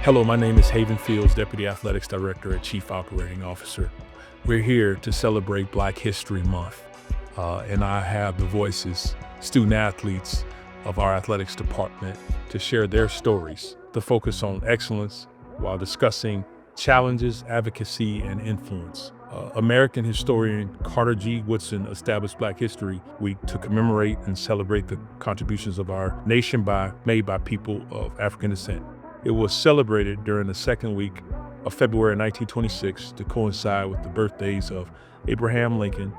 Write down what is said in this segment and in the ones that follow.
Hello, my name is Haven Fields, Deputy Athletics Director and Chief Operating Officer. We're here to celebrate Black History Month, and I have the voices, student athletes of our athletics department to share their stories, to focus on excellence while discussing challenges, advocacy, and influence. American historian Carter G. Woodson established Black History Week to commemorate and celebrate the contributions of our nation made by people of African descent. It was celebrated during the second week of February 1926 to coincide with the birthdays of Abraham Lincoln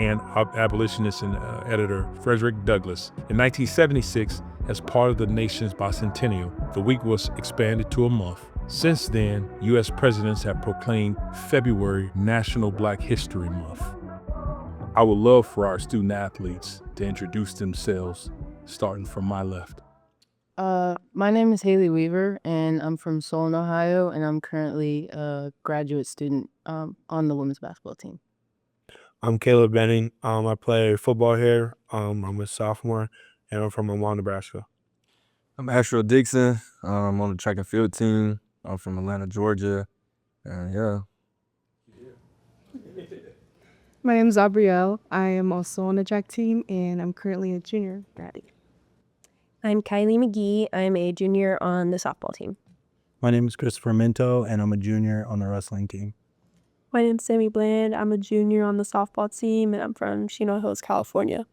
and abolitionist and editor Frederick Douglass. In 1976, as part of the nation's bicentennial, the week was expanded to a month. Since then, U.S. presidents have proclaimed February National Black History Month. I would love for our student athletes to introduce themselves, starting from my left. My name is Haley Weaver, and I'm from Solon, Ohio, and I'm currently a graduate student on the women's basketball team. I'm Caleb Benning. I play football here. I'm a sophomore, and I'm from Omaha, Nebraska. I'm Ashrow Dixon. I'm on the track and field team. I'm from Atlanta, Georgia. Yeah. My name is Abrielle. I am also on the track team, and I'm currently a junior grad. I'm Kylie McGee. I'm a junior on the softball team. My name is Christopher Minto, and I'm a junior on the wrestling team. My name's Sammy Bland. I'm a junior on the softball team, and I'm from Chino Hills, California.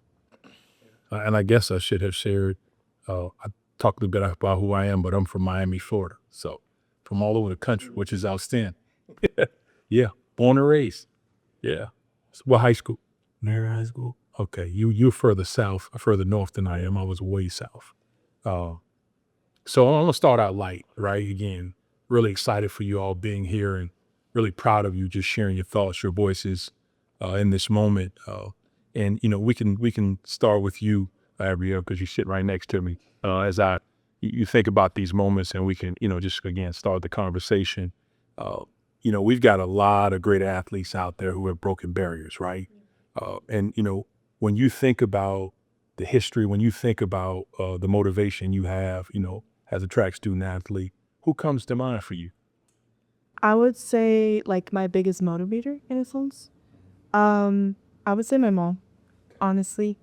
And I guess I should have shared, I talked a bit about who I am, but I'm from Miami, Florida. So from all over the country, which is outstanding. Yeah, born and raised. Yeah. So what high school? Mary High School. Okay, you're further south, further north than I am. I was way south. So I'm gonna start out light, right? Again, really excited for you all being here and really proud of you just sharing your thoughts, your voices in this moment. And you know, we can start with you, Abrielle, because you sit right next to me. As you think about these moments, and we can, just again start the conversation. We've got a lot of great athletes out there who have broken barriers, right? And when you think about the history, when you think about the motivation you have, as a track student athlete, who comes to mind for you? I would say like my biggest motivator in a sense. I would say my mom, honestly.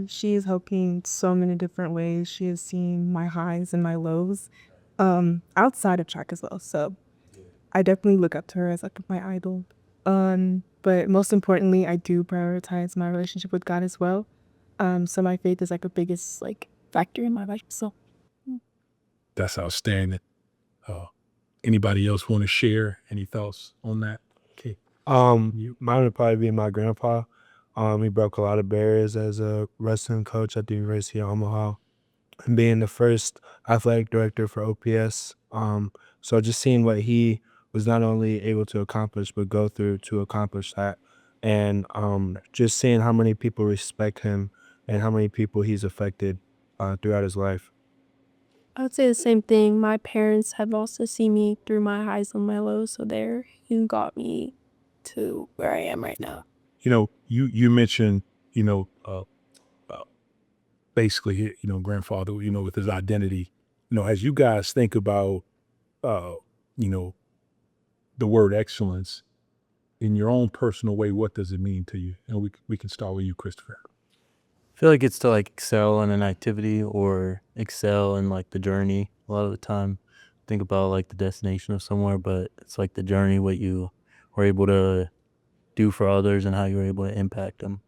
She has helped me in so many different ways. She has seen my highs and my lows outside of track as well. So I definitely look up to her as like my idol. But most importantly, I do prioritize my relationship with God as well. So my faith is like the biggest factor in my life. So that's outstanding. Anybody else want to share any thoughts on that? Okay. Mine would probably be my grandpa. He broke a lot of barriers as a wrestling coach at the University of Omaha, and being the first athletic director for OPS. So just seeing what he was not only able to accomplish, but go through to accomplish that. And just seeing how many people respect him and how many people he's affected throughout his life. I would say the same thing. My parents have also seen me through my highs and my lows, so they're who got me to where I am right now. You mentioned, basically, grandfather, with his identity, as you guys think about, the word excellence in your own personal way, what does it mean to you? And we can start with you, Christopher. I feel like it's to excel in an activity or excel in the journey. A lot of the time, think about the destination of somewhere, but it's the journey, what you were able to do for others and how you were able to impact them.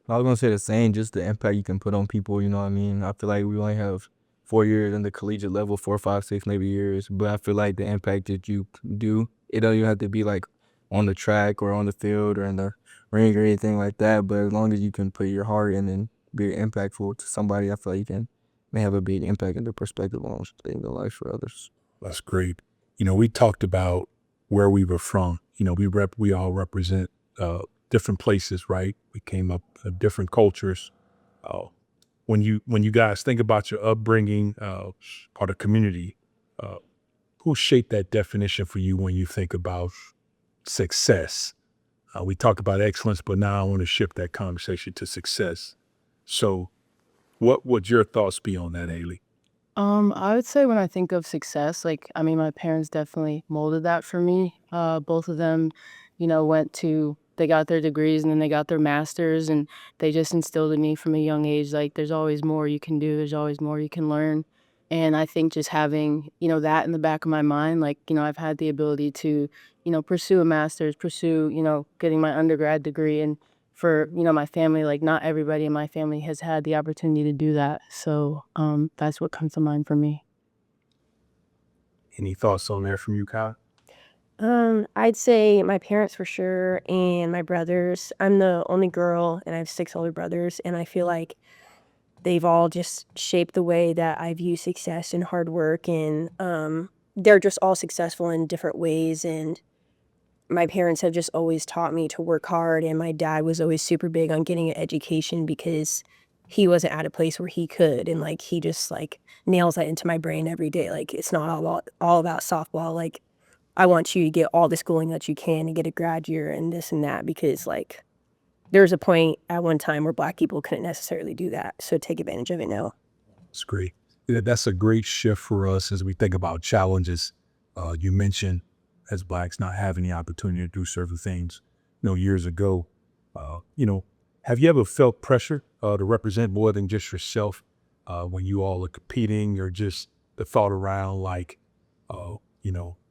I was going to say the same, just the impact you can put on people, you know what I mean? I feel like we only have 4 years in the collegiate level, 4, 5, 6 maybe years, but I feel like the impact that you do, it don't even have to be on the track or on the field or in the ring or anything like that, but as long as you can put your heart in and be impactful to somebody, I feel like you may have a big impact in their perspective on living their life for others. That's great. We talked about where we were from. We all represent different places, right? We came up of different cultures. When you guys think about your upbringing or the community, who shaped that definition for you when you think about success? We talked about excellence, but now I want to shift that conversation to success. So what would your thoughts be on that, Haley? I would say when I think of success, my parents definitely molded that for me. Both of them, they got their degrees and then they got their masters, and they just instilled in me from a young age, like, there's always more you can do, there's always more you can learn. And I think just having, that in the back of my mind, I've had the ability to, pursue a master's, pursue, getting my undergrad degree. And for, my family, like, not everybody in my family has had the opportunity to do that. So that's what comes to mind for me. Any thoughts on there from you, Kyle? I'd say my parents for sure, and my brothers. I'm the only girl, and I have 6 older brothers, and I feel like they've all just shaped the way that I view success and hard work, and they're just all successful in different ways. And my parents have just always taught me to work hard, and my dad was always super big on getting an education because he wasn't at a place where he could, and like he just like nails that into my brain every day. Like, it's not all about softball. Like, I want you to get all the schooling that you can and get a grad year and this and that, because like there's a point at one time where Black people couldn't necessarily do that. So take advantage of it now. That's great. Yeah, that's a great shift for us as we think about challenges. You mentioned as Blacks not having the opportunity to do certain things, years ago. Have you ever felt pressure to represent more than just yourself when you all are competing, or just the thought around like,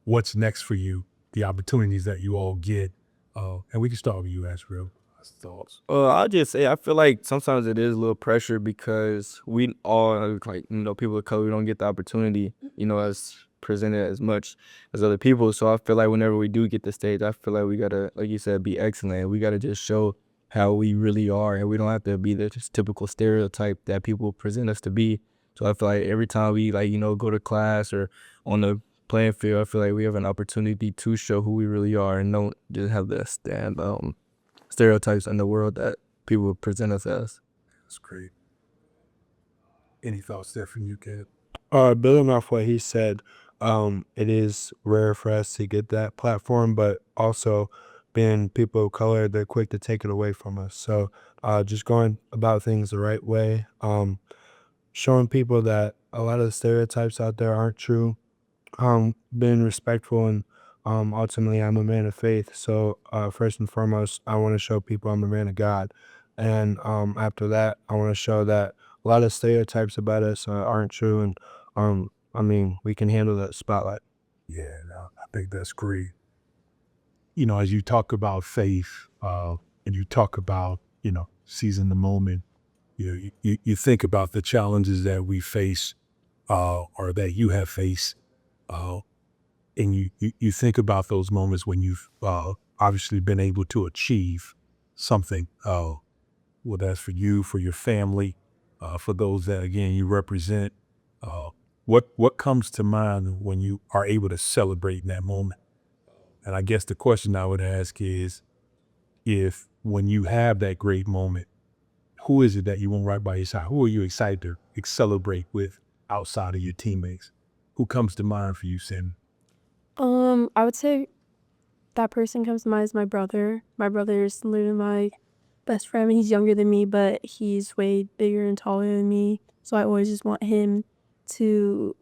what's next for you, the opportunities that you all get? And we can start with you, Asriel. Thoughts? I'll just say I feel like sometimes it is a little pressure because we all, like, people of color, we don't get the opportunity, as presented as much as other people. So I feel like whenever we do get the stage, I feel like we gotta, like you said, be excellent. We gotta just show how we really are, and we don't have to be the just typical stereotype that people present us to be. So I feel like every time we go to class or on the playing field, I feel like we have an opportunity to show who we really are and don't just have the stereotypes in the world that people present us as. That's great. Any thoughts there from you, Kev? Building off what he said, it is rare for us to get that platform, but also being people of color, they're quick to take it away from us. So just going about things the right way, showing people that a lot of the stereotypes out there aren't true, being respectful, and ultimately I'm a man of faith. So first and foremost, I want to show people I'm a man of God. And after that, I want to show that a lot of stereotypes about us aren't true. And we can handle that spotlight. Yeah, no, I think that's great. As you talk about faith, and you talk about, seizing the moment, you think about the challenges that we face, or that you have faced, and you think about those moments when you've obviously been able to achieve something, whether that's for you, for your family, for those that, again, you represent. What comes to mind when you are able to celebrate in that moment? And I guess the question I would ask is, if when you have that great moment, who is it that you want right by your side? Who are you excited to celebrate with outside of your teammates? Who comes to mind for you, Sam? I would say that person comes to mind is my brother. My brother is literally my best friend. He's younger than me, but he's way bigger and taller than me. So I always just want him to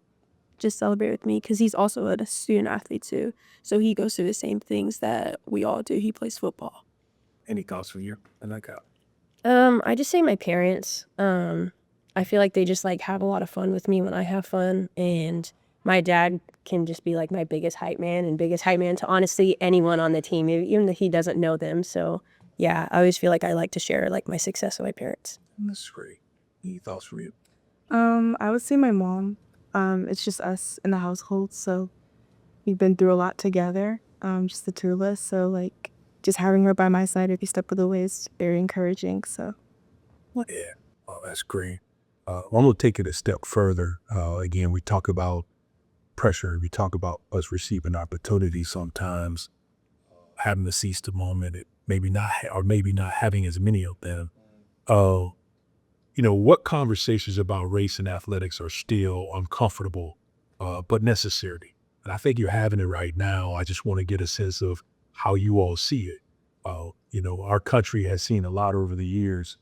just celebrate with me, because he's also a student athlete too. So he goes through the same things that we all do. He plays football. Any thoughts from you? And I got. I just say my parents. I feel like they just like have a lot of fun with me when I have fun, and my dad can just be like my biggest hype man to honestly anyone on the team, even if he doesn't know them. So yeah, I always feel like I like to share like my success with my parents. That's great. Any thoughts from you? I would say my mom. It's just us in the household, so we've been through a lot together. Just the two of us. So like, just having her by my side every step of the way is very encouraging. So Yeah. Oh, that's great. I'm going to take it a step further. Again, we talk about pressure. We talk about us receiving opportunities sometimes, having to seize the moment, maybe not having as many of them. What conversations about race and athletics are still uncomfortable, but necessary? And I think you're having it right now. I just want to get a sense of how you all see it. Our country has seen a lot over the years.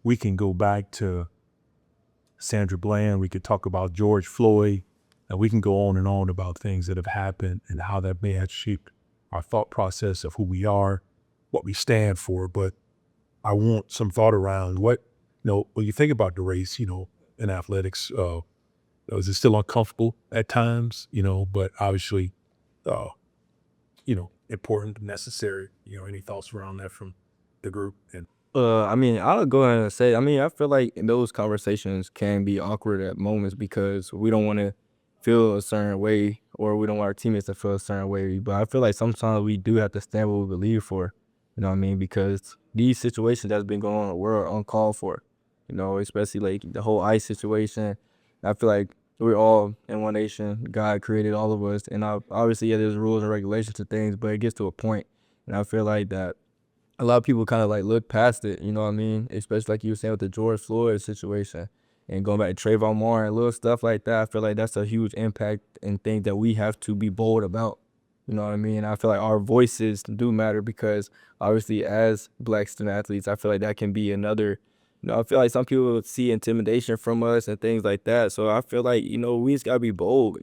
We can go back to Sandra Bland. We could talk about George Floyd, and we can go on and on about things that have happened and how that may have shaped our thought process of who we are, what we stand for. But I want some thought around when you think about the race, in athletics, is it still uncomfortable at times, but obviously, uh, important, necessary, any thoughts around that from the group? And I mean, I'll go ahead and say, I mean, I feel like those conversations can be awkward at moments because we don't want to feel a certain way or we don't want our teammates to feel a certain way. But I feel like sometimes we do have to stand what we believe for, you know what I mean? Because these situations that's been going on in the world are uncalled for, especially like the whole ICE situation. I feel like we're all in one nation. God created all of us. And obviously, yeah, there's rules and regulations to things, but it gets to a point, and I feel like that a lot of people kind of like look past it, you know what I mean? Especially like you were saying with the George Floyd situation and going back to Trayvon Martin and little stuff like that. I feel like that's a huge impact and thing that we have to be bold about. You know what I mean? I feel like our voices do matter because obviously as Black student athletes, I feel like that can be another, I feel like some people see intimidation from us and things like that. So I feel like, we just gotta be bold,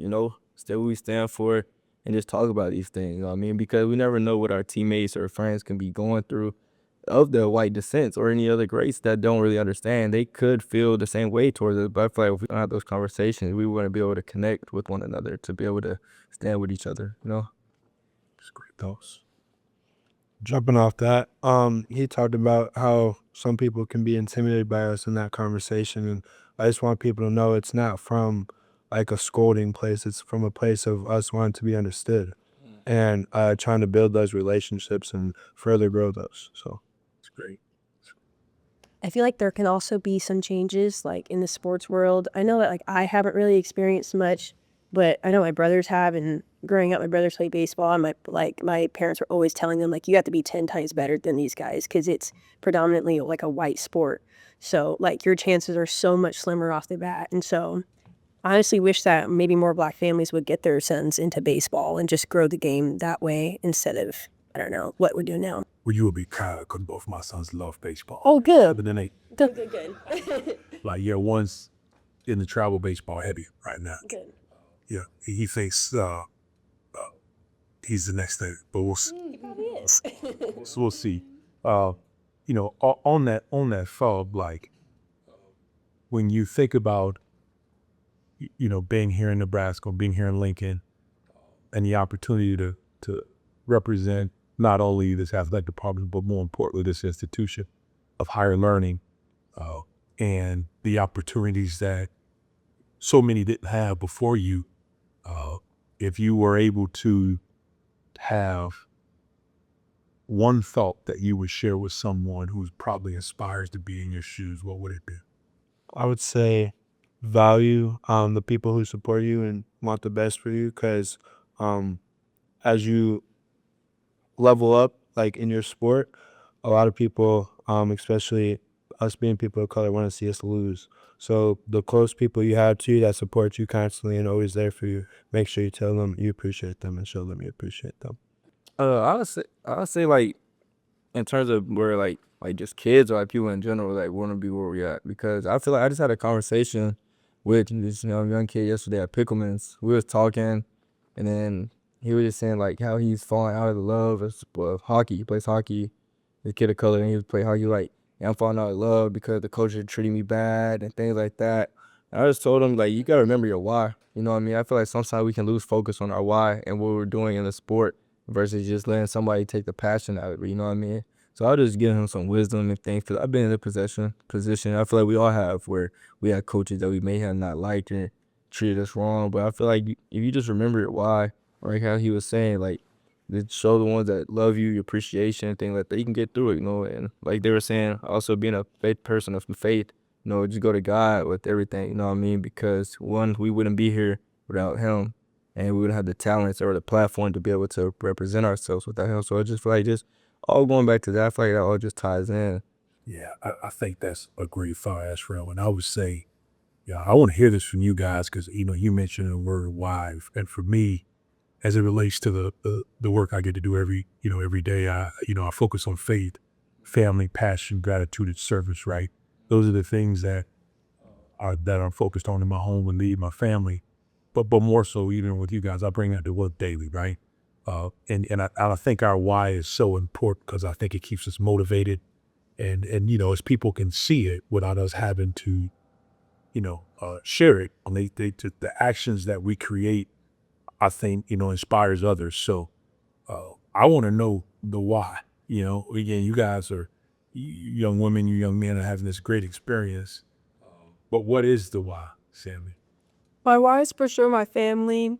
stay what we stand for and just talk about these things, you know what I mean? Because we never know what our teammates or friends can be going through of the white descent or any other race that don't really understand. They could feel the same way towards it, but I feel like if we don't have those conversations, we wouldn't be able to connect with one another, to be able to stand with each other, it's great thoughts. Jumping off that, he talked about how some people can be intimidated by us in that conversation, and I just want people to know it's not from like a scolding place. It's from a place of us wanting to be understood and trying to build those relationships and further grow those. So It's great. I feel like there can also be some changes like in the sports world. I know that like I haven't really experienced much, but I know my brothers have, and growing up my brothers played baseball, and my parents were always telling them like you have to be 10 times better than these guys because it's predominantly like a white sport. So like your chances are so much slimmer off the bat. And so I honestly wish that maybe more Black families would get their sons into baseball and just grow the game that way instead of, I don't know, what we're doing now. Well, you would be proud because both my sons love baseball. Oh, good. But then they, Good. one's in the travel baseball heavy right now. Good. Yeah, he thinks he's the next thing, but we'll see. He probably is. So we'll see. On that thought, like when you think about, being here in Nebraska, being here in Lincoln, and the opportunity to represent not only this athletic department, but more importantly, this institution of higher learning, and the opportunities that so many didn't have before you. If you were able to have one thought that you would share with someone who's probably aspires to be in your shoes, what would it be? I would say value the people who support you and want the best for you, because as you level up like in your sport, a lot of people, especially us being people of color, want to see us lose. So the close people you have to you that support you constantly and always there for you, make sure you tell them you appreciate them and show them you appreciate them. I would say like in terms of where like just kids or like people in general like want to be where we at, because I feel like I just had a conversation with this young kid yesterday at Pickleman's. We was talking, and then he was just saying like how he's falling out of the love of hockey. He plays hockey. The kid of color, and he was playing hockey like, yeah, I'm falling out of love because the coach is treating me bad and things like that. And I just told him like you gotta remember your why. You know what I mean? I feel like sometimes we can lose focus on our why and what we're doing in the sport versus just letting somebody take the passion out of it. You know what I mean? So I'll just give him some wisdom and things, because I've been in a position. I feel like we all have, where we had coaches that we may have not liked and treated us wrong. But I feel like if you just remember your why, or like how he was saying, like just show the ones that love you, your appreciation and things like that, you can get through it, And like they were saying, also being a faith person of faith, just go to God with everything, you know what I mean? Because one, we wouldn't be here without him, and we wouldn't have the talents or the platform to be able to represent ourselves without him. So I just feel like just all going back to that, I feel like that all just ties in. Yeah, I think that's a great thought, Ashrael. And I would say, I want to hear this from you guys because, you mentioned the word why. And for me, as it relates to the work I get to do every day, I focus on faith, family, passion, gratitude, and service, right? Those are the things that that I'm focused on in my home and lead my family. But more so even with you guys, I bring that to work daily, right? And I think our why is so important because I think it keeps us motivated and as people can see it without us having to share it. And the actions that we create, I think inspires others. So I want to know the why. Again, you guys are young women, you young men are having this great experience. But what is the why, Sammy? My why is for sure my family.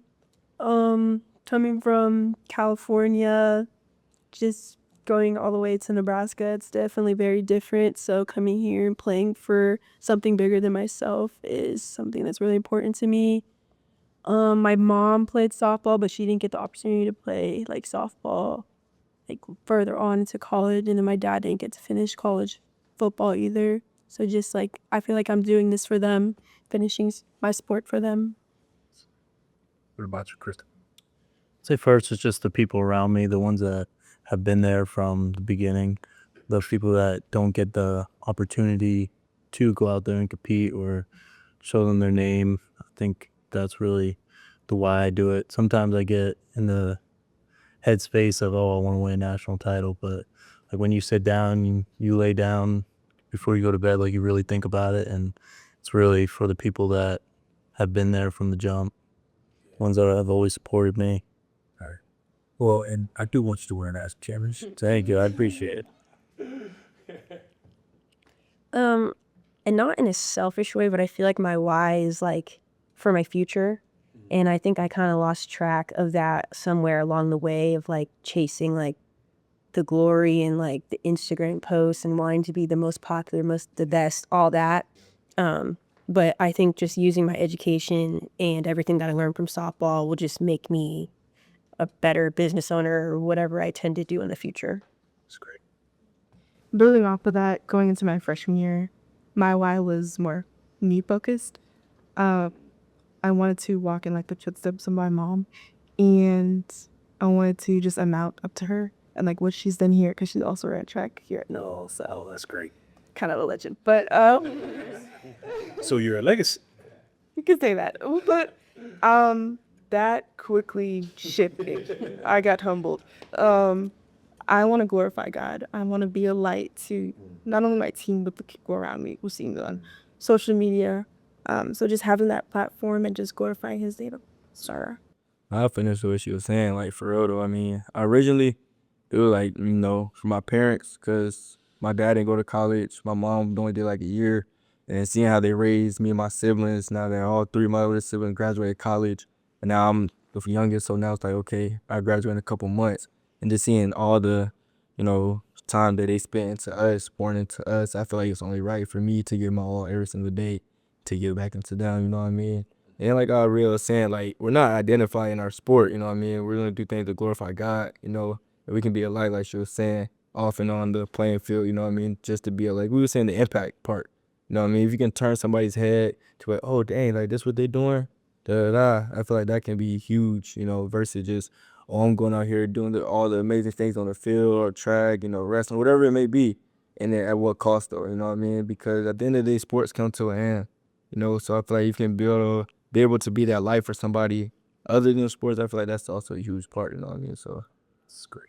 Coming from California, just going all the way to Nebraska, it's definitely very different. So coming here and playing for something bigger than myself is something that's really important to me. My mom played softball, but she didn't get the opportunity to play like softball like further on into college, and then my dad didn't get to finish college football either. So just like I feel like I'm doing this for them, finishing my sport for them. What about you, Kristen? Say first, it's just the people around me, the ones that have been there from the beginning, those people that don't get the opportunity to go out there and compete or show them their name. I think that's really the why I do it. Sometimes I get in the headspace of, oh, I want to win a national title, but like when you sit down, you lay down before you go to bed, like you really think about it, and it's really for the people that have been there from the jump, ones that have always supported me. All right. Well, and I do want you to wear an ass championship. Thank you, I appreciate it. And not in a selfish way, but I feel like my why is like for my future. And I think I kind of lost track of that somewhere along the way of like chasing like the glory and like the Instagram posts and wanting to be the most popular, the best, all that. But I think just using my education and everything that I learned from softball will just make me a better business owner or whatever I tend to do in the future. That's great. Building off of that, going into my freshman year, my why was more me focused. I wanted to walk in like the footsteps of my mom, and I wanted to just amount up to her and like what she's done here because she also ran track here at Noel, so That's great. kind of a legend. But So you're a legacy. you could say that. But that quickly shifted. I got humbled. I want to glorify God. I want to be a light to not only my team, but the people around me who see me on social media. So just having that platform and just glorifying his name. Sorry. I finished what she was saying, like for real though. I mean, originally it was like, for my parents, because my dad didn't go to college. My mom only did like a year. And seeing how they raised me and my siblings, now that all three of my other siblings graduated college. And now I'm the youngest, so now it's like, okay, I graduate in a couple months. And just seeing all the, time that they spent into us, pouring into us, I feel like it's only right for me to give my all every single day to give back into them, you know what I mean? And like Real was saying, like, we're not identifying our sport, you know what I mean? We're going to do things to glorify God, and we can be a light, like she was saying, off and on the playing field, you know what I mean? Just to be like, we were saying the impact part, you know what I mean? If you can turn somebody's head to like, oh, dang, like, this what they doing? I feel like that can be huge, versus just, oh, I'm going out here doing all the amazing things on the field or track, wrestling, whatever it may be. And then at what cost, though, you know what I mean? Because at the end of the day, sports come to an end, so I feel like you can be able to be that light for somebody other than sports. I feel like that's also a huge part, you know what I mean? So it's great.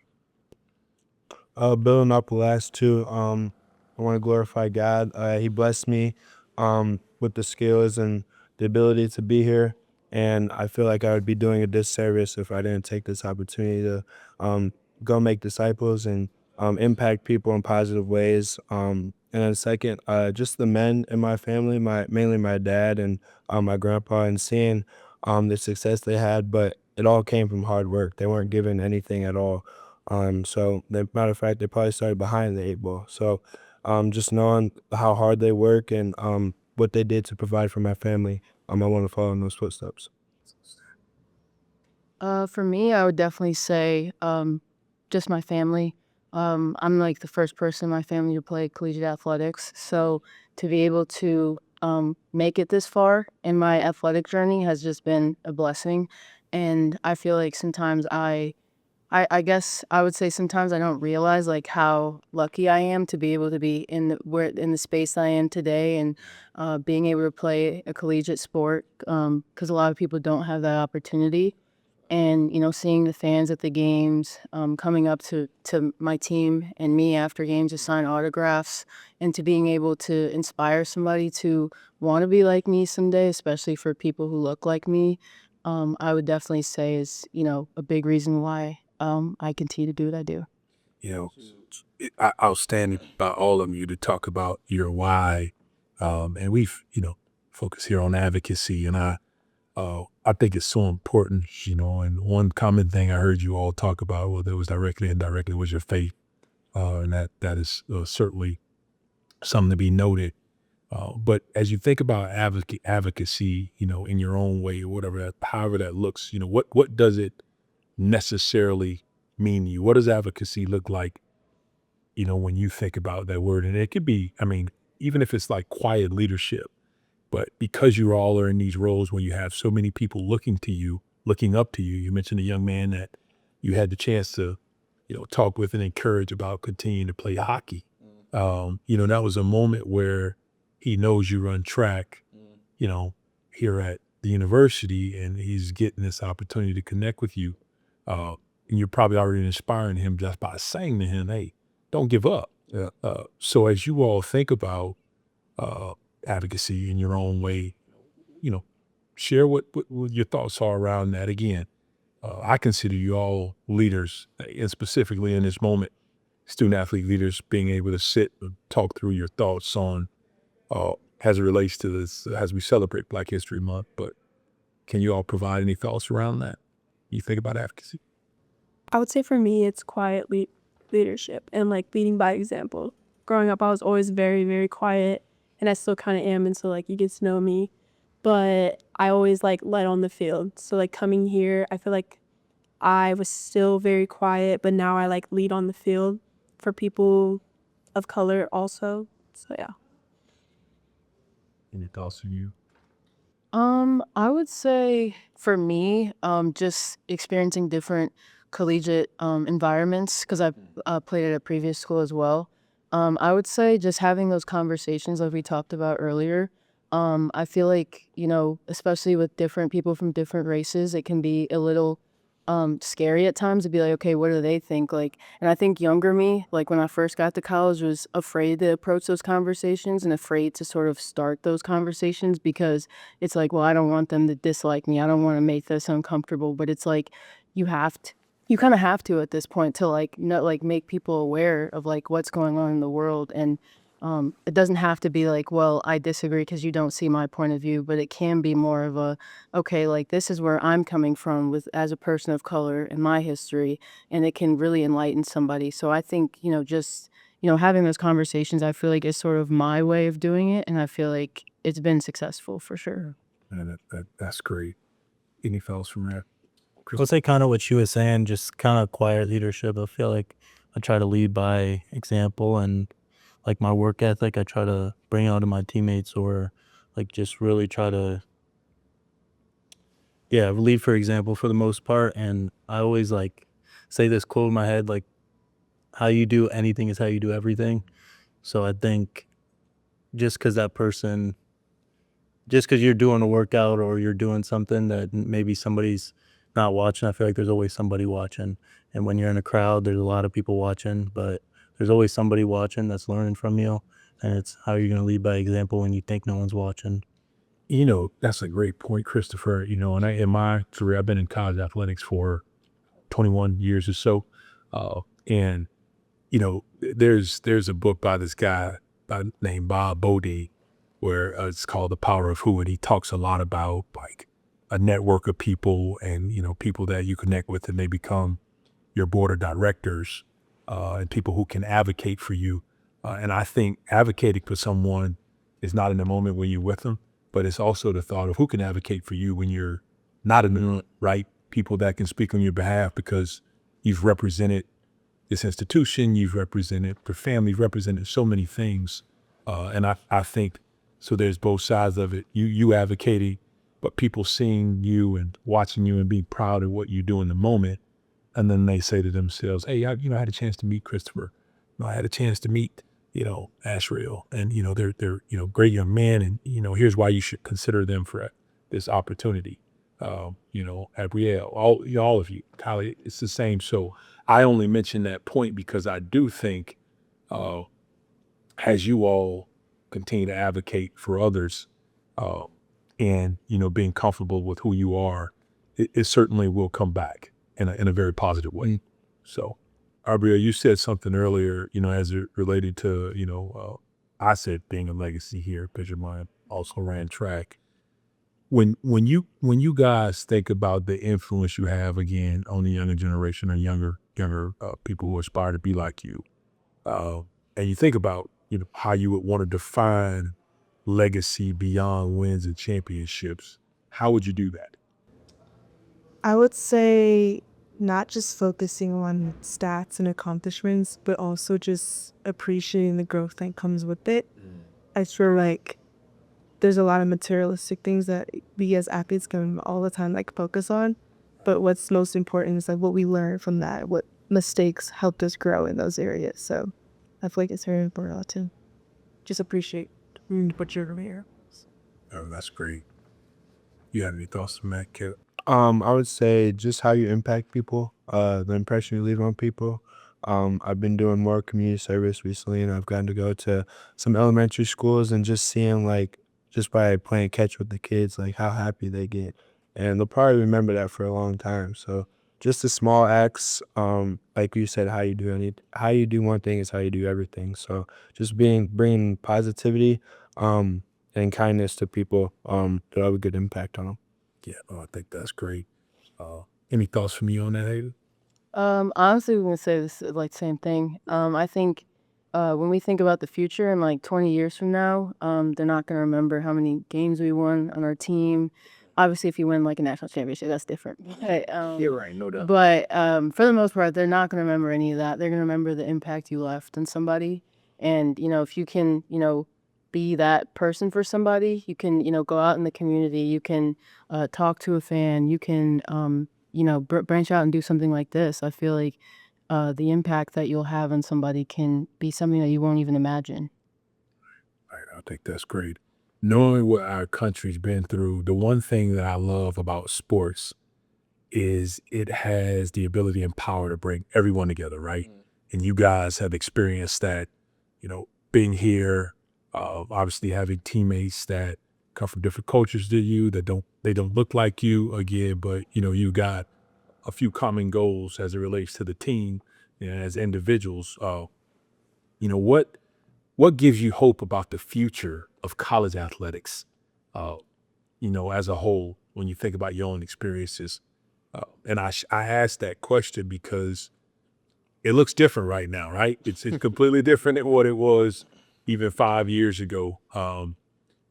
Building up the last two, I want to glorify God. He blessed me with the skills and the ability to be here. And I feel like I would be doing a disservice if I didn't take this opportunity to go make disciples and impact people in positive ways. And then second, just the men in my family, mainly my dad and my grandpa, and seeing the success they had, but it all came from hard work. They weren't given anything at all. So matter of fact, they probably started behind the 8 ball. So just knowing how hard they work and what they did to provide for my family, I want to follow in those footsteps. For me, I would definitely say just my family. I'm like the first person in my family to play collegiate athletics. So to be able to make it this far in my athletic journey has just been a blessing. And I feel like sometimes I I guess I would say sometimes I don't realize like how lucky I am to be able to be in the space I am today, and being able to play a collegiate sport, because a lot of people don't have that opportunity. And seeing the fans at the games, coming up to my team and me after games to sign autographs, and to being able to inspire somebody to want to be like me someday, especially for people who look like me, I would definitely say is a big reason why I continue to do what I do. You know, outstanding by all of you to talk about your why. And we've, focused here on advocacy, and I think it's so important, and one common thing I heard you all talk about, whether it was directly and indirectly, was your faith. And that is certainly something to be noted. But as you think about advocacy, in your own way, or whatever however that looks, what does it necessarily mean to you? What does advocacy look like, when you think about that word? And it could be, I mean, even if it's like quiet leadership, but because you all are in these roles where you have so many people looking up to you. You mentioned a young man that you had the chance to, talk with and encourage about continuing to play hockey. That was a moment where he knows you run track, here at the university, and he's getting this opportunity to connect with you. And you're probably already inspiring him just by saying to him, hey, don't give up. Yeah. So as you all think about advocacy in your own way, share what your thoughts are around that. Again, I consider you all leaders, and specifically in this moment, student athlete leaders, being able to sit and talk through your thoughts on as it relates to this as we celebrate Black History Month. But can you all provide any thoughts around that? You think about advocacy? I would say for me, it's quiet leadership and like leading by example. Growing up, I was always very, very quiet, and I still kind of am until like you get to know me. But I always like led on the field. So like coming here, I feel like I was still very quiet, but now I like lead on the field for people of color also. So yeah. Any thoughts from you? I would say for me, just experiencing different collegiate environments, because I've played at a previous school as well. I would say just having those conversations like we talked about earlier. I feel like, especially with different people from different races, it can be a little scary at times to be like, okay, what do they think? Like, and I think younger me, like when I first got to college, was afraid to approach those conversations and afraid to sort of start those conversations, because it's like, well, I don't want them to dislike me. I don't want to make this uncomfortable. But it's like you have to, you kind of have to at this point to like not like make people aware of like what's going on in the world. And it doesn't have to be like, well, I disagree because you don't see my point of view, but it can be more of a, okay, like this is where I'm coming from with as a person of color in my history, and it can really enlighten somebody. So I think, just, having those conversations, I feel like is sort of my way of doing it, and I feel like it's been successful for sure. And that's great. Any thoughts from that? I would say kind of what you were saying, just kind of quiet leadership. I feel like I try to lead by example, and like my work ethic, I try to bring out to my teammates, or like just really try to, lead for example for the most part. And I always like say this quote in my head, like how you do anything is how you do everything. So I think just because you're doing a workout or you're doing something that maybe somebody's not watching, I feel like there's always somebody watching. And when you're in a crowd, there's a lot of people watching, but there's always somebody watching that's learning from you. And it's how you're going to lead by example when you think no one's watching. That's a great point, Christopher. And in my career, I've been in college athletics for 21 years or so. And, there's a book by this guy named Bob Bodie, where it's called The Power of Who. And he talks a lot about like a network of people and, people that you connect with and they become your board of directors, and people who can advocate for you. And I think advocating for someone is not in the moment when you're with them, but it's also the thought of who can advocate for you when you're not in the moment, right? People that can speak on your behalf because you've represented this institution, you've represented your family, you've represented so many things. And I think, so there's both sides of it. You advocating, but people seeing you and watching you and being proud of what you do in the moment. and then they say to themselves, hey, I had a chance to meet Christopher. I had a chance to meet, Ashriel, and, they're, great young men, and, here's why you should consider them for this opportunity. Abrielle, all of you, Kylie, it's the same. So I only mention that point because I do think, as you all continue to advocate for others, and, being comfortable with who you are, it certainly will come back in a very positive way. So, Abrielle, you said something earlier, as it related to, I said being a legacy here because your mom also ran track. When you guys think about the influence you have again on the younger generation or younger people who aspire to be like you, and you think about how you would want to define legacy beyond wins and championships, how would you do that? I would say not just focusing on stats and accomplishments, but also just appreciating the growth that comes with it. I feel like there's a lot of materialistic things that we as athletes can all the time like focus on, but what's most important is like what we learn from that, what mistakes helped us grow in those areas. So I feel like it's very important to just appreciate what you're here. Oh, that's great. You have any thoughts on that, Kip? I would say just how you impact people, the impression you leave on people. I've been doing more community service recently, and I've gotten to go to some elementary schools and just seeing like just by playing catch with the kids, like how happy they get, and they'll probably remember that for a long time. So just the small acts, like you said, how you do one thing is how you do everything. So just bringing positivity, and kindness to people, that'll have a good impact on them. Yeah, I think that's great. Any thoughts from you on that, Hayden? Honestly, we're gonna say this like same thing. I think when we think about the future and like 20 years from now, they're not gonna remember how many games we won on our team. Obviously, if you win like a national championship, that's different. You're right, no doubt. But for the most part, they're not gonna remember any of that. They're gonna remember the impact you left on somebody, and if you can, be that person for somebody, you can, go out in the community, you can talk to a fan, you can branch out and do something like this. I feel like the impact that you'll have on somebody can be something that you won't even imagine. Right, I think that's great. Knowing what our country's been through, the one thing that I love about sports is it has the ability and power to bring everyone together, right? And you guys have experienced that, being here, obviously having teammates that come from different cultures to you, that they don't look like you again, but you got a few common goals as it relates to the team and as individuals. What gives you hope about the future of college athletics, uh, as a whole, when you think about your own experiences? And I asked that question because it looks different right now, right? It's completely different than what it was even 5 years ago,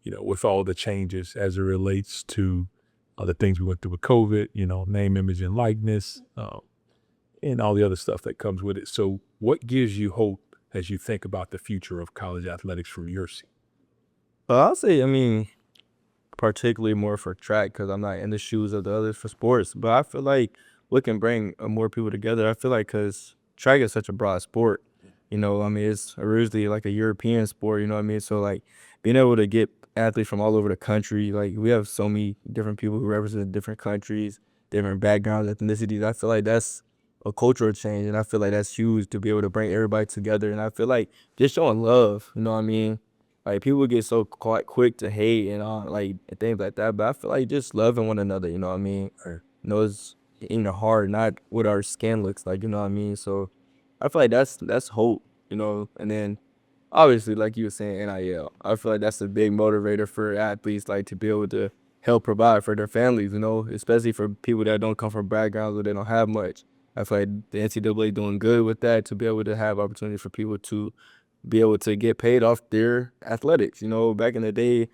with all the changes as it relates to the things we went through with COVID, name, image, and likeness, and all the other stuff that comes with it. So what gives you hope as you think about the future of college athletics from your seat? I'll say, I mean, particularly more for track because I'm not in the shoes of the others for sports. But I feel like we can bring more people together. I feel like because track is such a broad sport, I mean, it's originally like a European sport, you know what I mean? So like being able to get athletes from all over the country, like we have so many different people who represent different countries, different backgrounds, ethnicities. I feel like that's a cultural change, and I feel like that's huge to be able to bring everybody together. And I feel like just showing love, you know what I mean? Like people get so quite quick to hate and like and things like that, but I feel like just loving one another, you know what I mean? Or it's in the heart, not what our skin looks like, you know what I mean? So I feel like that's hope, and then obviously like you were saying, NIL. I feel like that's a big motivator for athletes, like to be able to help provide for their families, especially for people that don't come from backgrounds or they don't have much. I feel like the NCAA doing good with that to be able to have opportunities for people to be able to get paid off their athletics. Back in the day,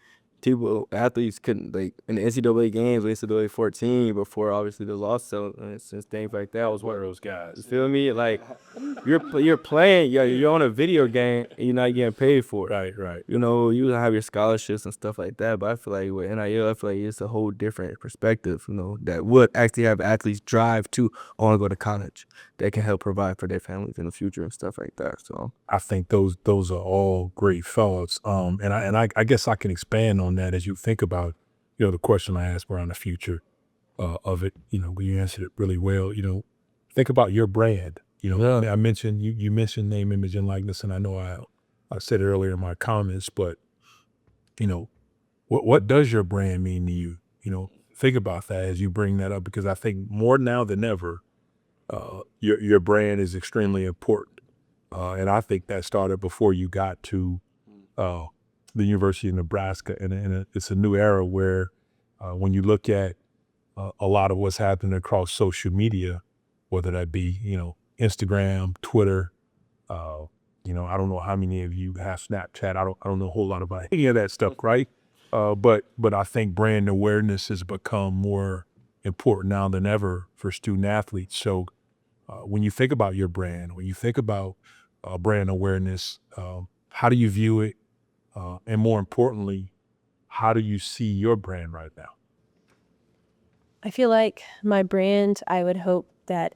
athletes couldn't, like, in the NCAA games, NCAA 14, before obviously the loss elements and things like that. I was one of those guys. You feel me? Like, you're playing, you're on a video game, and you're not getting paid for it. Right. You know, you have your scholarships and stuff like that, but I feel like with NIL, I feel like it's a whole different perspective, you know, that would actually have athletes drive to want to go to college. That can help provide for their families in the future and stuff like that. So I think those are all great thoughts. And I guess I can expand on that as you think about, the question I asked around the future of it. You answered it really well. Think about your brand. Yeah. I mentioned you mentioned name, image, and likeness, and I know I said it earlier in my comments, but what does your brand mean to you? Think about that as you bring that up, because I think more now than ever, your brand is extremely important. And I think that started before you got to the University of Nebraska, and it's a new era where when you look at a lot of what's happening across social media, whether that be Instagram, Twitter, I don't know how many of you have Snapchat. I don't know a whole lot about any of that stuff, right? But I think brand awareness has become more important now than ever for student athletes. So when you think about your brand, when you think about brand awareness, how do you view it? And more importantly, how do you see your brand right now? I feel like my brand, I would hope that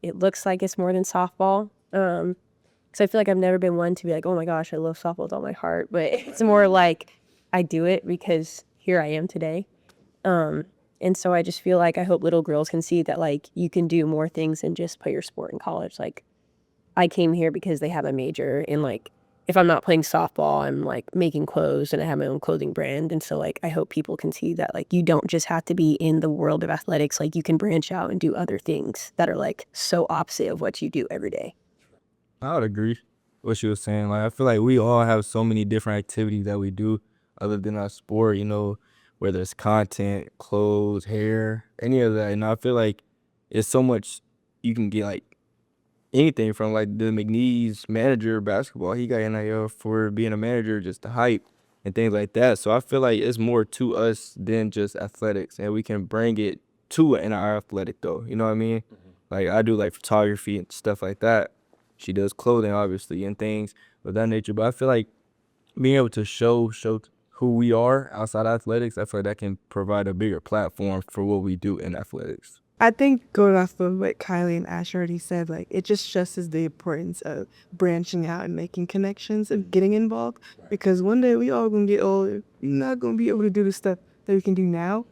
it looks like it's more than softball. Because I feel like I've never been one to be like, oh my gosh, I love softball with all my heart. But it's more like I do it because here I am today. And so I just feel like I hope little girls can see that, like, you can do more things than just play your sport in college. Like, I came here because they have a major, and like, if I'm not playing softball, I'm like making clothes and I have my own clothing brand. And so like, I hope people can see that, like, you don't just have to be in the world of athletics. Like, you can branch out and do other things that are like so opposite of what you do every day. I would agree with what you were saying. Like, I feel like we all have so many different activities that we do other than our sport, whether it's content, clothes, hair, any of that. And I feel like it's so much you can get, like, anything from, like, the McNeese manager of basketball. He got NIL for being a manager, just the hype and things like that. So I feel like it's more to us than just athletics, and we can bring it to in our athletic, though. You know what I mean? Like, I do, like, photography and stuff like that. She does clothing, obviously, and things of that nature. But I feel like being able to show who we are outside athletics, I feel like that can provide a bigger platform for what we do in athletics. I think going off of what Kylie and Ash already said, like, it just stresses the importance of branching out and making connections and getting involved. Because one day we all gonna get older. You're not gonna be able to do the stuff that we can do now.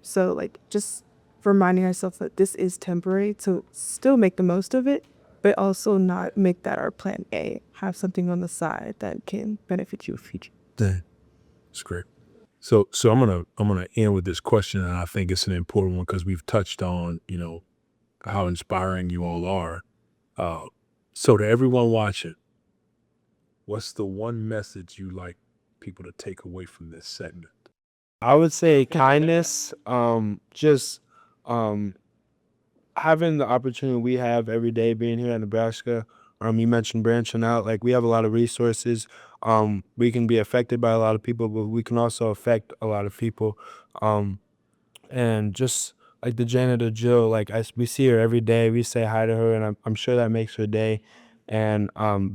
So like, just reminding ourselves that this is temporary, to still make the most of it, but also not make that our plan A. Have something on the side that can benefit you in the future. That's great. So I'm gonna end with this question, and I think it's an important one because we've touched on how inspiring you all are. So to everyone watching, what's the one message you like people to take away from this segment? I would say kindness. Just having the opportunity we have every day being here in Nebraska. You mentioned branching out. Like, we have a lot of resources. We can be affected by a lot of people, but we can also affect a lot of people. And just like the janitor Jill, like, we see her every day. We say hi to her, and I'm sure that makes her day. And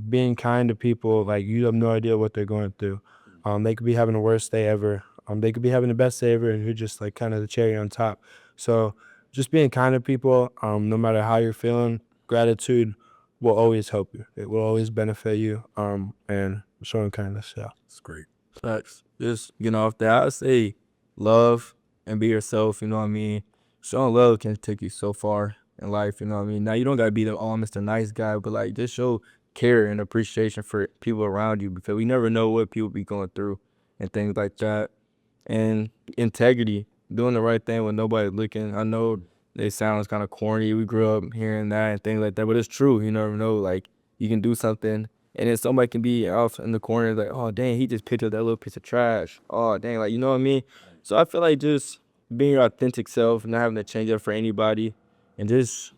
being kind to people, like, you have no idea what they're going through. They could be having the worst day ever. They could be having the best day ever, and you're just like kind of the cherry on top. So just being kind to people, no matter how you're feeling, gratitude will always help you. It will always benefit you. And showing kindness, yeah. It's great. Facts. Just off that, I say love and be yourself. You know what I mean? Showing love can take you so far in life. You know what I mean? Now, you don't gotta be the Mr. Nice guy, but like, just show care and appreciation for people around you, because we never know what people be going through and things like that. And integrity, doing the right thing when nobody's looking. I know it sounds kind of corny. We grew up hearing that and things like that, but it's true. You never know. Like, you can do something, and then somebody can be off in the corner like, oh, dang, he just picked up that little piece of trash. Oh, dang, like, you know what I mean? So I feel like just being your authentic self, not having to change up for anybody, and just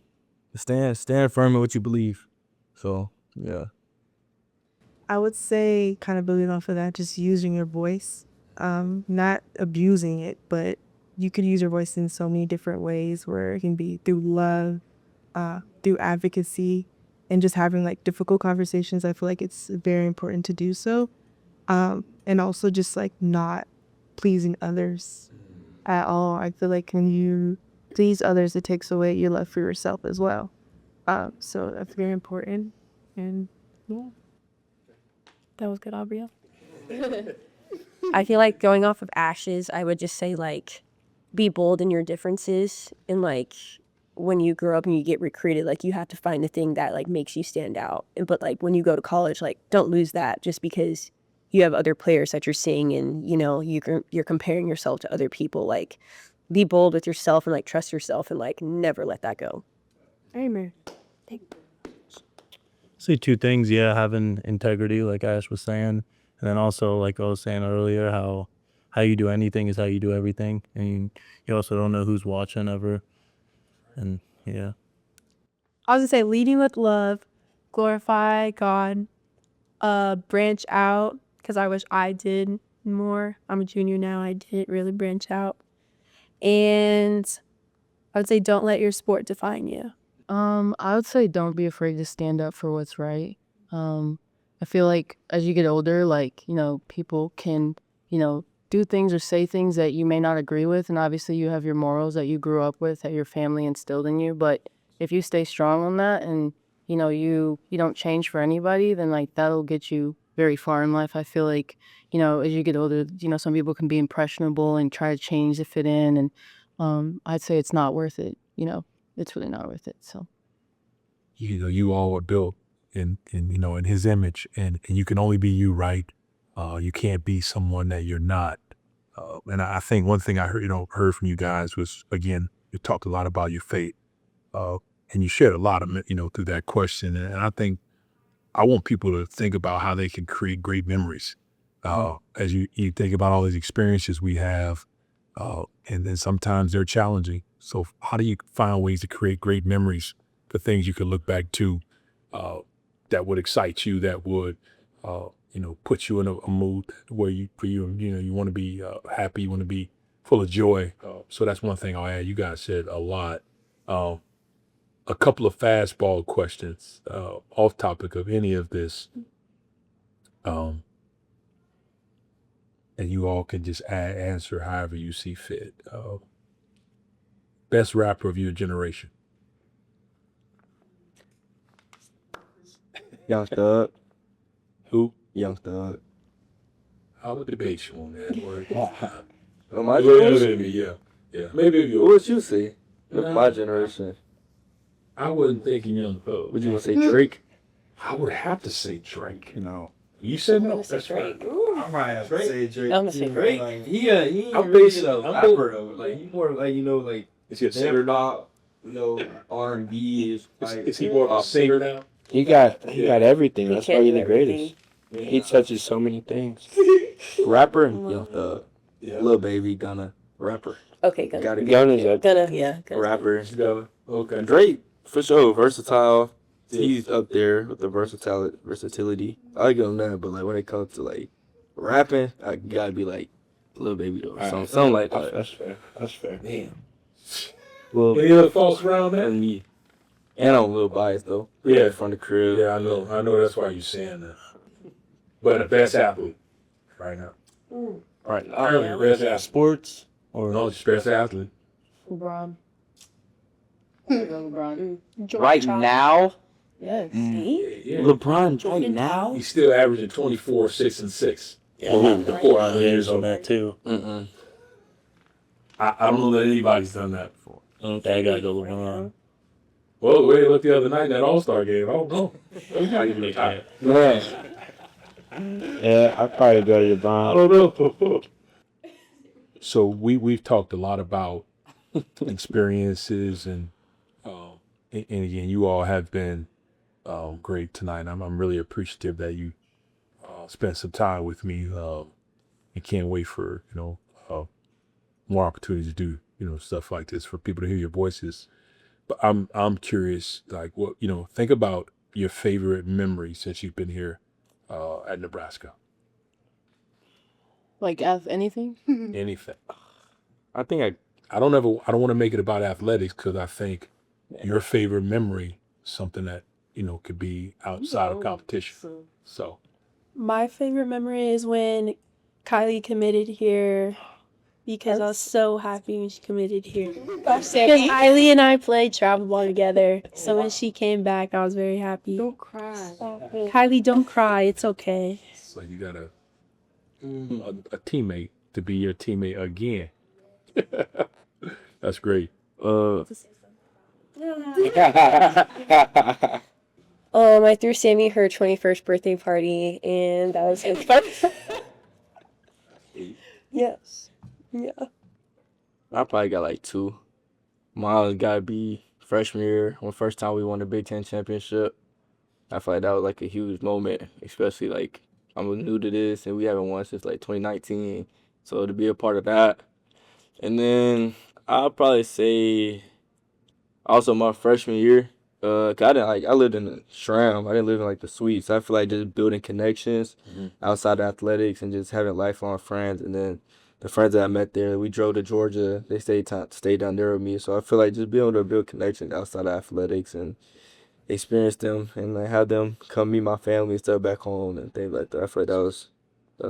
stand firm in what you believe. So, yeah. I would say, kind of building off of that, just using your voice. not abusing it, but you could use your voice in so many different ways where it can be through love, through advocacy, and just having like difficult conversations. I feel like it's very important to do so. And also just like not pleasing others at all. I feel like when you please others, it takes away your love for yourself as well. So that's very important. And yeah. That was good, Aubrey. I feel like going off of Ashes, I would just say like be bold in your differences, and like when you grow up and you get recruited, like you have to find the thing that like makes you stand out. But like when you go to college, like don't lose that just because you have other players that you're seeing, and you know you're comparing yourself to other people. Like be bold with yourself and like trust yourself and like never let that go. Amen. Say two things. Yeah, having integrity, like Ash was saying, and then also like I was saying earlier, how you do anything is how you do everything, and you also don't know who's watching ever, and yeah. I was gonna say leading with love, glorify God, branch out, because I wish I did more. I'm a junior now. I didn't really branch out. And I would say don't let your sport define you. I would say don't be afraid to stand up for what's right. I feel like as you get older, like, people can, do things or say things that you may not agree with. And obviously you have your morals that you grew up with, that your family instilled in you. But if you stay strong on that and, you don't change for anybody, then like that'll get you very far in life. I feel like, as you get older, some people can be impressionable and try to change to fit in. And I'd say it's not worth it. It's really not worth it. So You all are built in his image, and you can only be you, right? You can't be someone that you're not. And I think one thing I heard from you guys was, again, you talked a lot about your faith, and you shared a lot of it, through that question. And I think I want people to think about how they can create great memories. As you think about all these experiences we have, and then sometimes they're challenging. So how do you find ways to create great memories for things you could look back to, that would excite you, that would, put you in a mood where you want to be happy, you want to be full of joy. So that's one thing I'll add. You guys said a lot. A couple of fastball questions, off topic of any of this. And you all can just answer however you see fit. Best rapper of your generation? Young Thug. Who? Young Thug. I would debate you on that word. My generation? Yeah. Maybe What would you say? My generation. I wasn't thinking Young Thug. Would you want to say Drake? I would have to say Drake. You said no. That's right. I might have to say Drake. I'm gonna say Drake. Like, he ain't I'm really basing- a I'm rapper though. Like he more like like Is he a never singer? not R&B is like Is he more of a singer now? He got everything. He That's can't why he's do the greatest. everything. He touches so many things. Rapper, Young Thug. Lil Baby, Gunna. Rapper. Okay, gonna. Gotta Gunna's a Gonna. rapper. Okay. Drake, for sure, versatile. He's up there with the versatility. I give him that, but like when it comes to like rapping, I gotta be like Lil Baby though. Something like that. That's fair. Damn. Lil Any other thoughts around that? and me. And I'm a little biased though. Yeah. From the crib. Yeah, I know that's why you're saying that. But the best athlete right now. Right. Currently, best athlete. Sports or No, just best athlete. LeBron. LeBron. Right now, Yes. Yeah. LeBron right now. He's still averaging 24, 6, and 6. yeah, LeBron years on that too. I don't know that anybody's done that before. Okay, I gotta go LeBron. Well, the way they looked the other night in that All-Star game, I don't know. Not even tired. Yeah, I probably go to LeBron. don't know. So we've talked a lot about experiences, and again, you all have been great tonight. I'm really appreciative that you spent some time with me, and can't wait for more opportunities to do stuff like this, for people to hear your voices. But I'm curious, like, what think about your favorite memory since you've been here at Nebraska. Like anything? Anything. I think I don't want to make it about athletics because I think your favorite memory is something that, could be outside of competition. So, My favorite memory is when Kylie committed here because I was so happy when she committed here. Because Kylie and I played travel ball together. So when she came back, I was very happy. Don't cry. Kylie, don't cry. It's okay. so you got a teammate to be your teammate again. That's great. I threw Sammy her 21st birthday party, and that was so fun. Yes. Yeah. I probably got like two. Mine gotta be freshman year, when first time we won the Big Ten championship. I feel like that was like a huge moment, especially like I'm new to this and we haven't won since like 2019. So to be a part of that. And then I'll probably say also my freshman year. 'Cause I lived in the Shram. I didn't live in like the suites. I feel like just building connections outside of athletics and just having lifelong friends. And then the friends that I met there, we drove to Georgia. They stayed down there with me. So I feel like just being able to build connections outside of athletics and experience them and like have them come meet my family and stuff back home and things like that. I feel like that was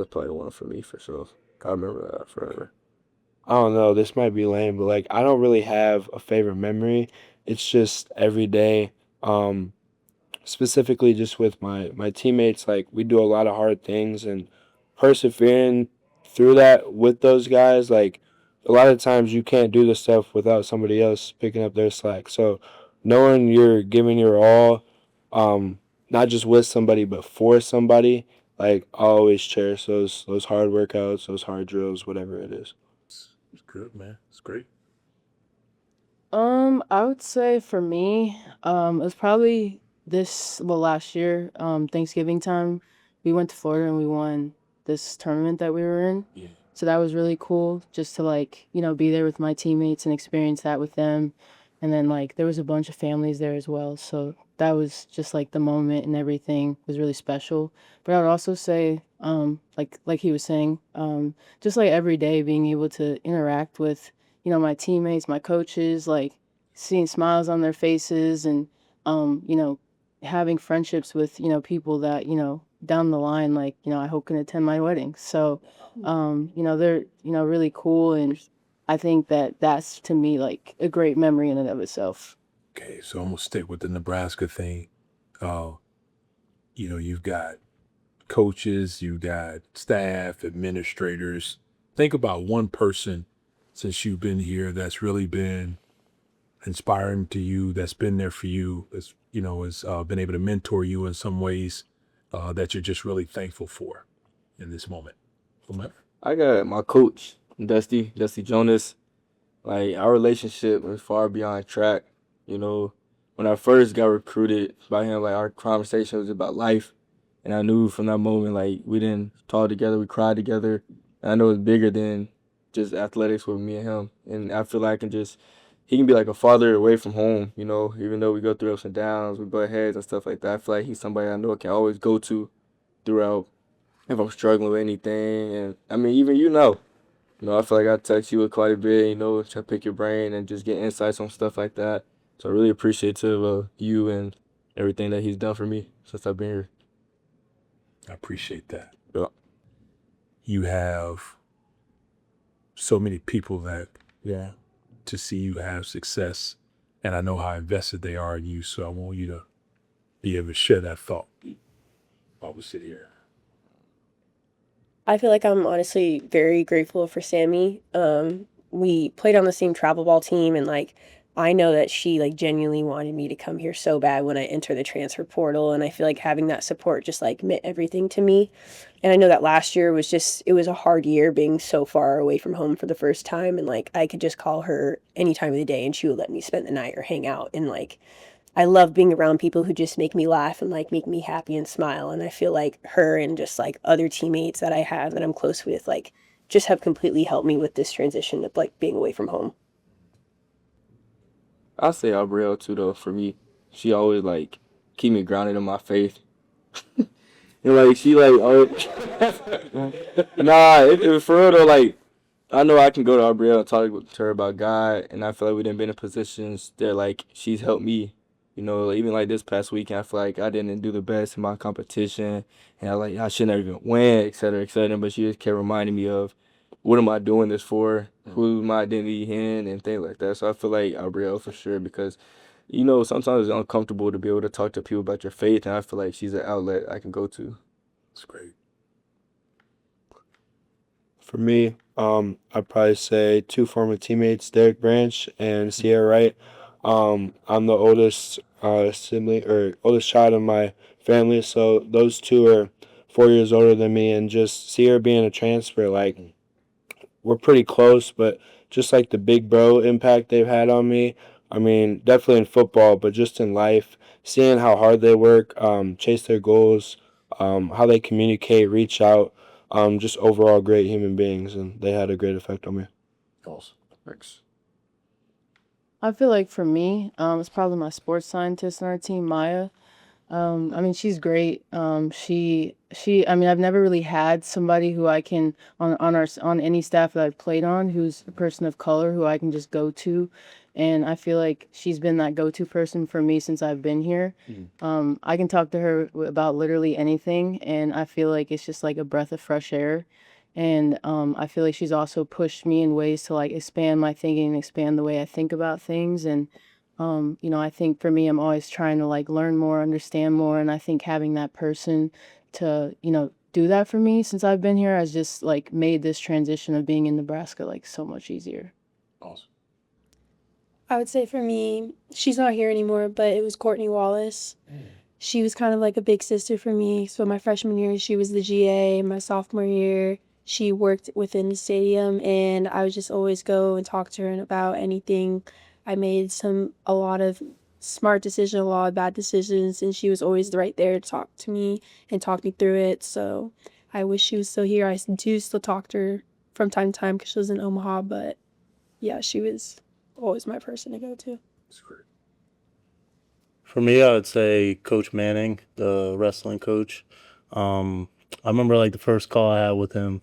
probably one for me for sure. I remember that forever. I don't know, this might be lame, but like I don't really have a favorite memory. It's just every day. Specifically just with my teammates, like we do a lot of hard things and persevering through that with those guys, like a lot of times you can't do this stuff without somebody else picking up their slack. So knowing you're giving your all, not just with somebody but for somebody, like I always cherish those hard workouts, those hard drills, whatever it is. It's good, man. It's great. I would say for me, it was probably last year, Thanksgiving time. We went to Florida and we won this tournament that we were in. Yeah. So that was really cool just to like, be there with my teammates and experience that with them. And then like there was a bunch of families there as well. So that was just like the moment and everything was really special. But I would also say, like he was saying, just like every day being able to interact with, my teammates, my coaches, like seeing smiles on their faces and, having friendships with, people that, down the line, like, I hope can attend my wedding. So, they're, really cool. And I think that that's to me like a great memory in and of itself. Okay, so I'm gonna stick with the Nebraska thing. You've got coaches, you got staff, administrators. Think about one person since you've been here that's really been inspiring to you, that's been there for you, has been able to mentor you in some ways that you're just really thankful for in this moment. I got my coach, Dusty Jonas. Like our relationship was far beyond track. When I first got recruited by him, like our conversation was about life. And I knew from that moment, like we didn't talk together, we cried together. And I know it's bigger than just athletics with me and him. And I feel like he can be like a father away from home, even though we go through ups and downs, we butt heads and stuff like that. I feel like he's somebody I know I can always go to throughout if I'm struggling with anything. And I mean, even I feel like I text you quite a bit, try to pick your brain and just get insights on stuff like that. So really appreciative of you and everything that he's done for me since I've been here. I appreciate that. Yeah. You have so many people that Yeah. to see you have success, and I know how invested they are in you, so I want you to be able to share that thought while we sit here. I feel like I'm honestly very grateful for Sammy. We played on the same travel ball team, and like I know that she like genuinely wanted me to come here so bad when I entered the transfer portal, and I feel like having that support just like meant everything to me. And I know that last year it was a hard year being so far away from home for the first time, and like I could just call her any time of the day and she would let me spend the night or hang out. And like I love being around people who just make me laugh and like make me happy and smile. And I feel like her and just like other teammates that I have that I'm close with, like just have completely helped me with this transition of like being away from home. I'll say Abrielle too though, for me. She always like keep me grounded in my faith. And like she like oh nah, it for real though, like I know I can go to Aubrielle and talk to her about God, and I feel like we didn't been in positions that like she's helped me. You know, like, even like this past weekend, I feel like I didn't do the best in my competition, and I shouldn't have even win, et cetera, et cetera. But she just kept reminding me of what am I doing this for, who's my identity in, and things like that. So I feel like Aubrielle for sure because, you know, sometimes it's uncomfortable to be able to talk to people about your faith, and I feel like she's an outlet I can go to. That's great. For me, I'd probably say two former teammates, Derek Branch and Sierra Wright. I'm the oldest sibling or oldest child in my family, so those two are 4 years older than me, and just Sierra being a transfer, like we're pretty close, but just like the big bro impact they've had on me. I mean, definitely in football, but just in life, seeing how hard they work, chase their goals, how they communicate, reach out, just overall great human beings, and they had a great effect on me. Awesome. Thanks. I feel like for me, it's probably my sports scientist on our team, Maya. I mean, she's great. I mean, I've never really had somebody who I can on any staff that I've played on who's a person of color who I can just go to, and I feel like she's been that go-to person for me since I've been here. I can talk to her about literally anything, and I feel like it's just like a breath of fresh air. And I feel like she's also pushed me in ways to like expand my thinking, expand the way I think about things, and you know, I think for me, I'm always trying to like learn more, understand more, and I think having that person to, you know, do that for me since I've been here has just like made this transition of being in Nebraska like so much easier. Awesome. I would say for me, she's not here anymore, but it was Courtney Wallace. She was kind of like a big sister for me. So my freshman year, she was the GA. My sophomore year, she worked within the stadium, and I would just always go and talk to her about anything. I made a lot of smart decisions, a lot of bad decisions, and she was always right there to talk to me and talk me through it. So I wish she was still here. I do still talk to her from time to time because she was in Omaha, but yeah, she was always my person to go to. That's great. For me, I would say Coach Manning, the wrestling coach. I remember like the first call I had with him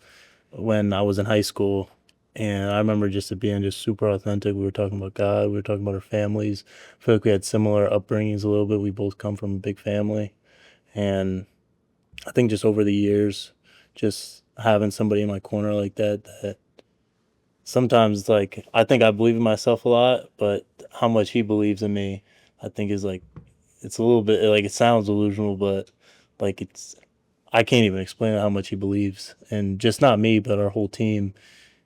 when I was in high school, and I remember just it being just super authentic. We were talking about God, we were talking about our families. I feel like we had similar upbringings a little bit. We both come from a big family, and I think just over the years, just having somebody in my corner like that sometimes it's like I think I believe in myself a lot, but how much he believes in me, I think is like it's a little bit like it sounds delusional, but like I can't even explain how much he believes, and just not me, but our whole team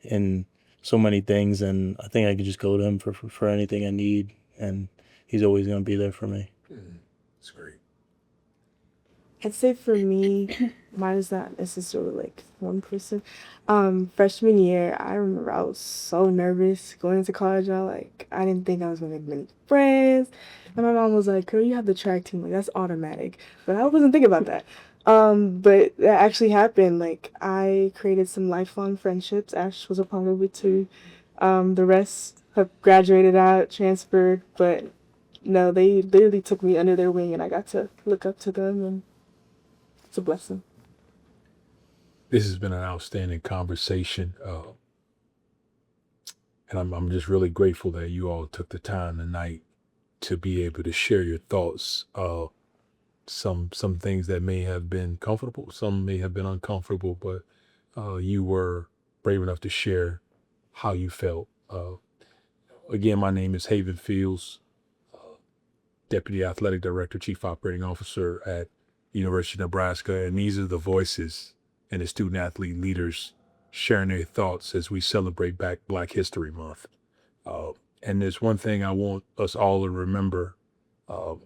in so many things. And I think I could just go to him for anything I need, and he's always gonna be there for me. That's great. I'd say for me, mine is not necessarily like one person. Freshman year, I remember I was so nervous going into college. I didn't think I was gonna make many friends. And my mom was like, "Girl, you have the track team, like that's automatic." But I wasn't thinking about that. But that actually happened. Like I created some lifelong friendships. Ash was a part of it too. The rest have graduated out, transferred, but no, they literally took me under their wing, and I got to look up to them, and it's a blessing. This has been an outstanding conversation, and I'm just really grateful that you all took the time tonight to be able to share your thoughts. Some things that may have been comfortable, some may have been uncomfortable, but you were brave enough to share how you felt. Again, my name is Haven Fields, Deputy Athletic Director, Chief Operating Officer at University of Nebraska, and these are the voices and the student-athlete leaders sharing their thoughts as we celebrate Black History Month. And there's one thing I want us all to remember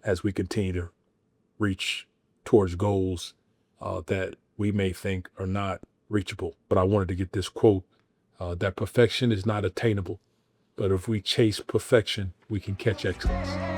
as we continue to reach towards goals that we may think are not reachable. But I wanted to get this quote, that perfection is not attainable, but if we chase perfection, we can catch excellence.